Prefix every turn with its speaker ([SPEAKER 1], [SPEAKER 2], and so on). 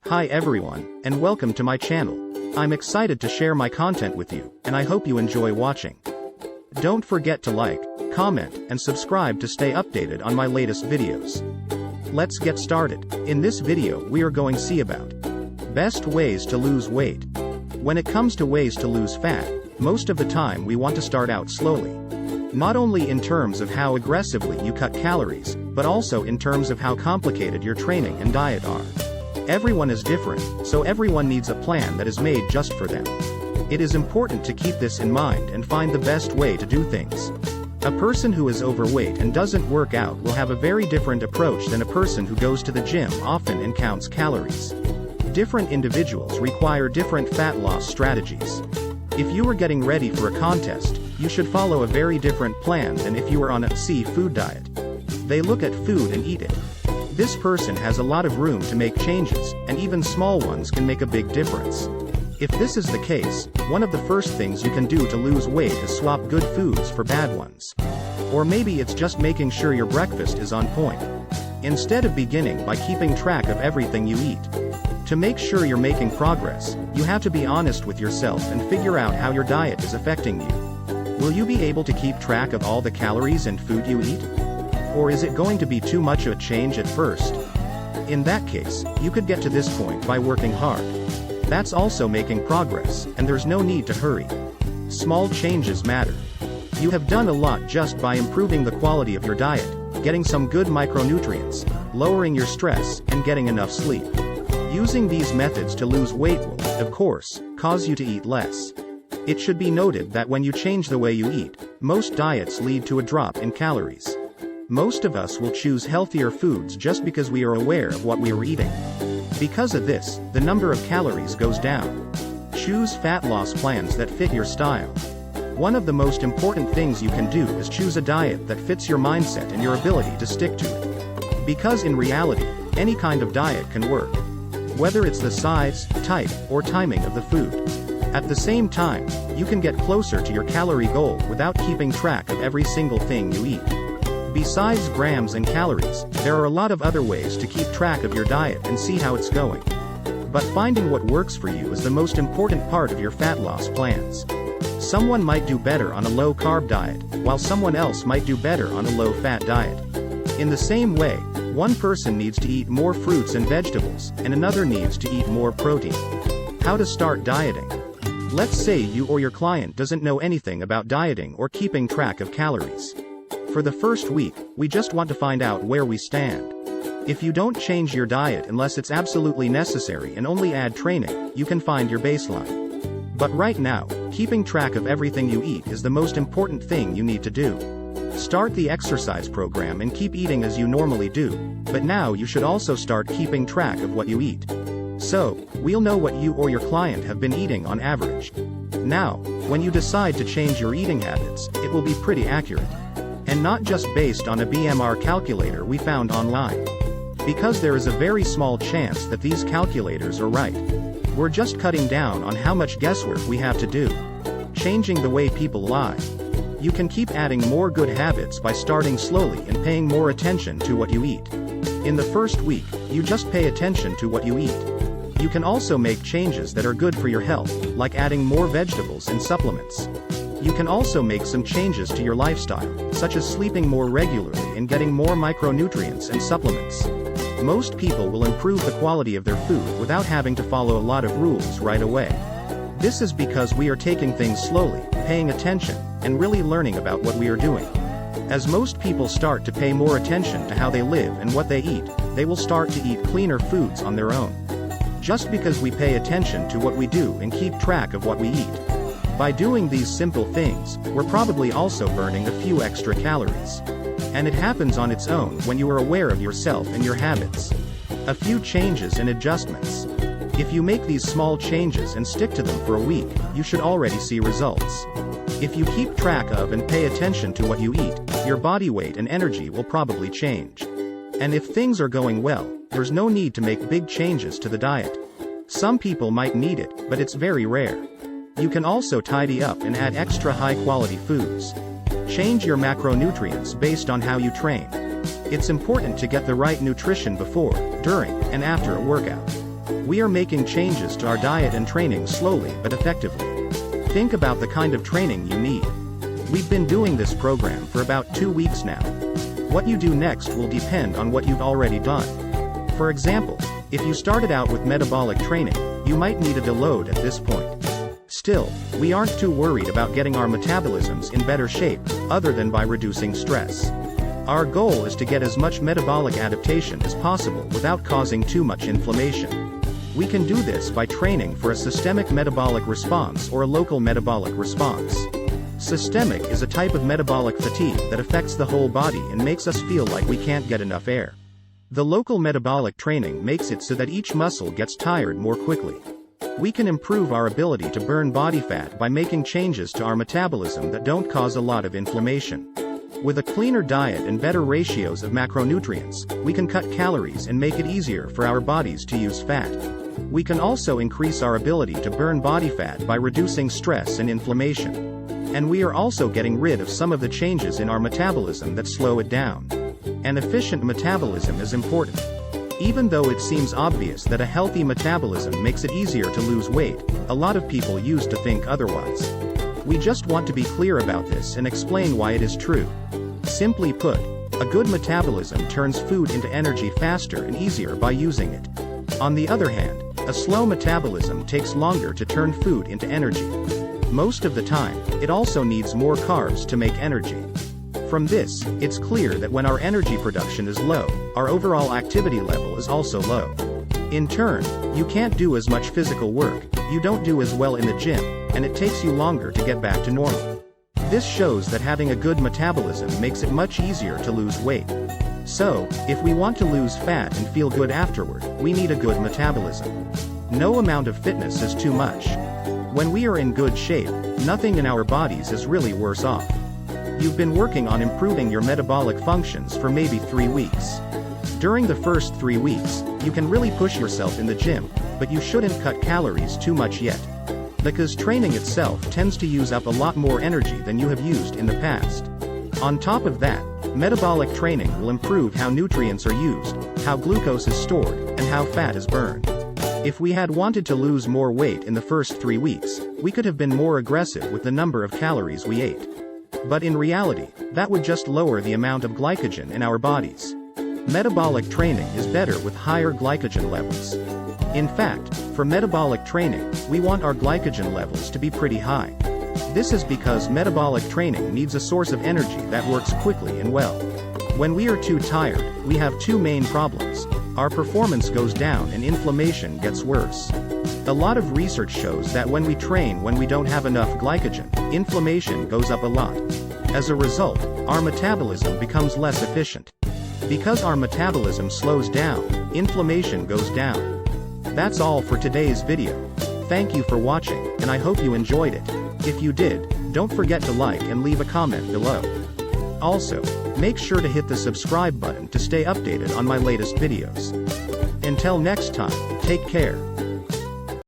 [SPEAKER 1] Hi everyone, and welcome to my channel. I'm excited to share my content with you, and I hope you enjoy watching. Don't forget to like, comment, and subscribe to stay updated on my latest videos. Let's get started. In this video we are going to see about best ways to lose weight. When it comes to ways to lose fat, most of the time we want to start out slowly. Not only in terms of how aggressively you cut calories, but also in terms of how complicated your training and diet are. Everyone is different, so everyone needs a plan that is made just for them. It is important to keep this in mind and find the best way to do things. A person who is overweight and doesn't work out will have a very different approach than a person who goes to the gym often and counts calories. Different individuals require different fat loss strategies. If you are getting ready for a contest, you should follow a very different plan than if you were on a food diet. They look at food and eat it. This person has a lot of room to make changes, and even small ones can make a big difference. If this is the case, one of the first things you can do to lose weight is swap good foods for bad ones. Or maybe it's just making sure your breakfast is on point. Instead of beginning by keeping track of everything you eat. To make sure you're making progress, you have to be honest with yourself and figure out how your diet is affecting you. Will you be able to keep track of all the calories and food you eat? Or is it going to be too much of a change at first? In that case, you could get to this point by working hard. That's also making progress, and there's no need to hurry. Small changes matter. You have done a lot just by improving the quality of your diet, getting some good micronutrients, lowering your stress, and getting enough sleep. Using these methods to lose weight will, of course, cause you to eat less. It should be noted that when you change the way you eat, most diets lead to a drop in calories. Most of us will choose healthier foods just because we are aware of what we are eating. Because of this, the number of calories goes down. Choose fat loss plans that fit your style. One of the most important things you can do is choose a diet that fits your mindset and your ability to stick to it. Because in reality, any kind of diet can work. Whether it's the size, type, or timing of the food. At the same time, you can get closer to your calorie goal without keeping track of every single thing you eat. Besides grams and calories, there are a lot of other ways to keep track of your diet and see how it's going. But finding what works for you is the most important part of your fat loss plans. Someone might do better on a low-carb diet, while someone else might do better on a low-fat diet. In the same way, one person needs to eat more fruits and vegetables, and another needs to eat more protein. How to start dieting? Let's say you or your client doesn't know anything about dieting or keeping track of calories. For the first week, we just want to find out where we stand. If you don't change your diet unless it's absolutely necessary and only add training, you can find your baseline. But right now, keeping track of everything you eat is the most important thing you need to do. Start the exercise program and keep eating as you normally do, but now you should also start keeping track of what you eat. So, we'll know what you or your client have been eating on average. Now, when you decide to change your eating habits, it will be pretty accurate. And not just based on a BMR calculator we found online. Because there is a very small chance that these calculators are right. We're just cutting down on how much guesswork we have to do. Changing the way people lie. You can keep adding more good habits by starting slowly and paying more attention to what you eat. In the first week, you just pay attention to what you eat. You can also make changes that are good for your health, like adding more vegetables and supplements. You can also make some changes to your lifestyle, such as sleeping more regularly and getting more micronutrients and supplements. Most people will improve the quality of their food without having to follow a lot of rules right away. This is because we are taking things slowly, paying attention, and really learning about what we are doing. As most people start to pay more attention to how they live and what they eat, they will start to eat cleaner foods on their own. Just because we pay attention to what we do and keep track of what we eat. By doing these simple things, we're probably also burning a few extra calories. And it happens on its own when you are aware of yourself and your habits. A few changes and adjustments. If you make these small changes and stick to them for a week, you should already see results. If you keep track of and pay attention to what you eat, your body weight and energy will probably change. And if things are going well, there's no need to make big changes to the diet. Some people might need it, but it's very rare. You can also tidy up and add extra high-quality foods. Change your macronutrients based on how you train. It's important to get the right nutrition before, during, and after a workout. We are making changes to our diet and training slowly but effectively. Think about the kind of training you need. We've been doing this program for about 2 weeks now. What you do next will depend on what you've already done. For example, if you started out with metabolic training, you might need a deload at this point. Still, we aren't too worried about getting our metabolisms in better shape, other than by reducing stress. Our goal is to get as much metabolic adaptation as possible without causing too much inflammation. We can do this by training for a systemic metabolic response or a local metabolic response. Systemic is a type of metabolic fatigue that affects the whole body and makes us feel like we can't get enough air. The local metabolic training makes it so that each muscle gets tired more quickly. We can improve our ability to burn body fat by making changes to our metabolism that don't cause a lot of inflammation. With a cleaner diet and better ratios of macronutrients, we can cut calories and make it easier for our bodies to use fat. We can also increase our ability to burn body fat by reducing stress and inflammation. And we are also getting rid of some of the changes in our metabolism that slow it down. An efficient metabolism is important. Even though it seems obvious that a healthy metabolism makes it easier to lose weight, a lot of people used to think otherwise. We just want to be clear about this and explain why it is true. Simply put, a good metabolism turns food into energy faster and easier by using it. On the other hand, a slow metabolism takes longer to turn food into energy. Most of the time, it also needs more carbs to make energy. From this, it's clear that when our energy production is low, our overall activity level is also low. In turn, you can't do as much physical work, you don't do as well in the gym, and it takes you longer to get back to normal. This shows that having a good metabolism makes it much easier to lose weight. So, if we want to lose fat and feel good afterward, we need a good metabolism. No amount of fitness is too much. When we are in good shape, nothing in our bodies is really worse off. You've been working on improving your metabolic functions for maybe 3 weeks. During the first 3 weeks, you can really push yourself in the gym, but you shouldn't cut calories too much yet. Because training itself tends to use up a lot more energy than you have used in the past. On top of that, metabolic training will improve how nutrients are used, how glucose is stored, and how fat is burned. If we had wanted to lose more weight in the first 3 weeks, we could have been more aggressive with the number of calories we ate. But in reality, that would just lower the amount of glycogen in our bodies. Metabolic training is better with higher glycogen levels. In fact, for metabolic training, we want our glycogen levels to be pretty high. This is because metabolic training needs a source of energy that works quickly and well. When we are too tired, we have 2 main problems. Our performance goes down and inflammation gets worse. A lot of research shows that when we train when we don't have enough glycogen, inflammation goes up a lot. As a result, our metabolism becomes less efficient. Because our metabolism slows down, inflammation goes down. That's all for today's video. Thank you for watching, and I hope you enjoyed it. If you did, don't forget to like and leave a comment below. Also, make sure to hit the subscribe button to stay updated on my latest videos. Until next time, take care.